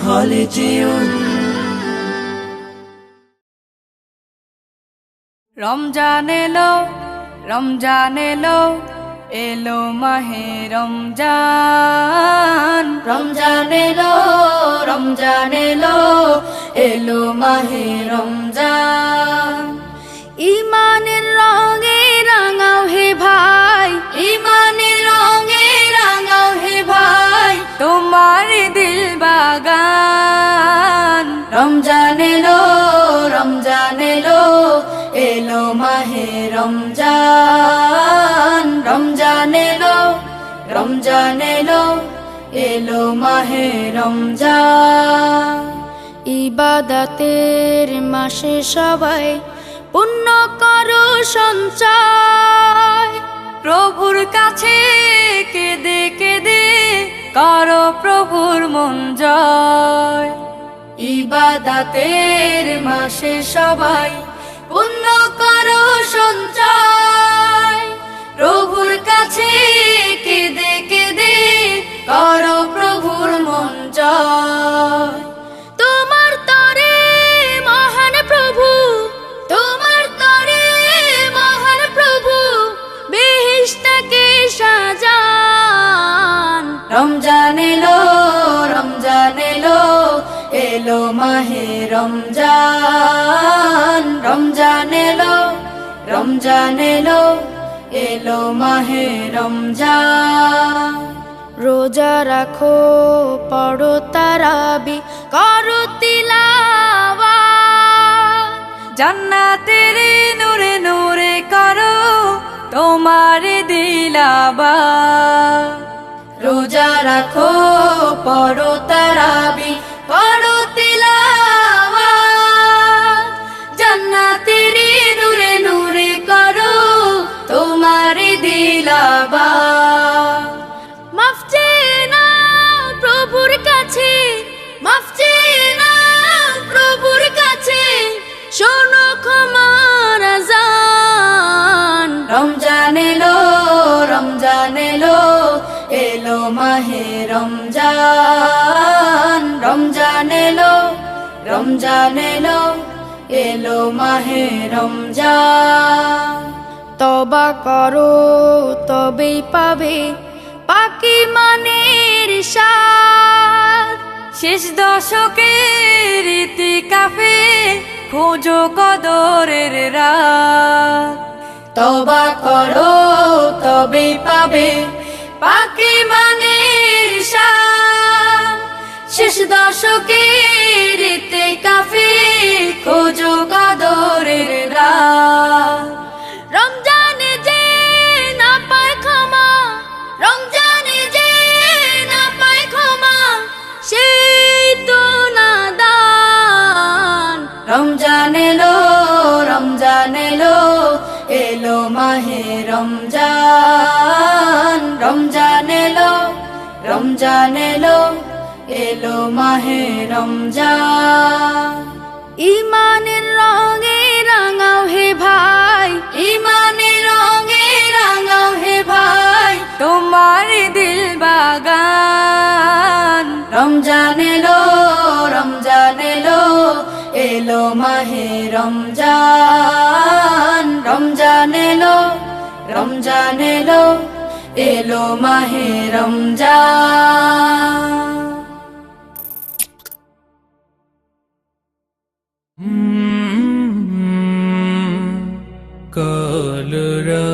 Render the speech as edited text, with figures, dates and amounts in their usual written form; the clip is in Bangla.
খালিজিউন। রমজান এলো, রমজান এলো, এলো মাহে রমজান। রমজান এলো, রমজান এলো, এলো মাহে রমজান। ইমানের রঙে রাঙাও হে ভাই, ইমানের রঙে রাঙাও হে ভাই, তোমার দিল বাগান। রমজান এলো, রমজান এলো, এলো মাহে রমজান। রমজান এলো, রমজান এলো, এলো মাহে রমজান। ইবাদতের মাসে সবাই পুণ্য করো সঞ্চয়, প্রভুর কাছে কেঁদে কেঁদে করো প্রভুর মন জয়। ইবাদতের মাসে সবাই পুণ্য করো সঞ্চয়, প্রভুর কাছে কেঁদে কেঁদে করো প্রভুর মন জয়। তোমার তরে মহান প্রভু, তোমার তরে মহান প্রভু বেহেশতকে সাজান। রমজান এলো, রমজান এলো, এলো মাহে রমজান। রমজান এলো, রমজান এলো, এলো মাহে রমজান। রোজা রাখো, পড়ো তারাবি, করো তিলাওয়াত, জান্নাতের নূরে নূরে করো তোমার দিলাবাত। রোজা রাখো, পড়ো তারাবি, পড়ো তিলাওয়াত, জান্নাতের নূরে নূরে করো তোমার দিলাবাত। মাফ চেয়ে নাও প্রভুর কাছে, মাফ চেয়ে নাও প্রভুর কাছে, শোনো ক্ষমার আযান। রমজান এলো, রমজান এলো, এলো মাহে রমজান। রমজান এলো, রমজান এলো, এলো মাহে রমজান। তওবা করো তবেই পাবে পাকি মানের স্বাদ, শেষ দশকের ইতিকাফে খোঁজো কদরের রাত। তওবা করো তবেই পাবে পাকি মানের শান, শেষ দশকের ইতিকাফে খোঁজো কদরের রাত। রমজানে যে না পায় ক্ষমা, রমজানে যে না পায় ক্ষমা, সেই তো নাদান। রমজান এলো, রমজান এলো, এলো মাহে রমজান। রমজান এলো, রমজান এলো, এলো মাহে রমজান। ইমানের রঙে রাঙাও হে ভাই, ইমানের রঙে রাঙাও হে ভাই, তোমার দিল বাগান। রমজান এলো, রমজান এলো, এলো মাহে রমজান। রমজান এলো, রমজান এলো, এলো মাহে রমজান। কলরা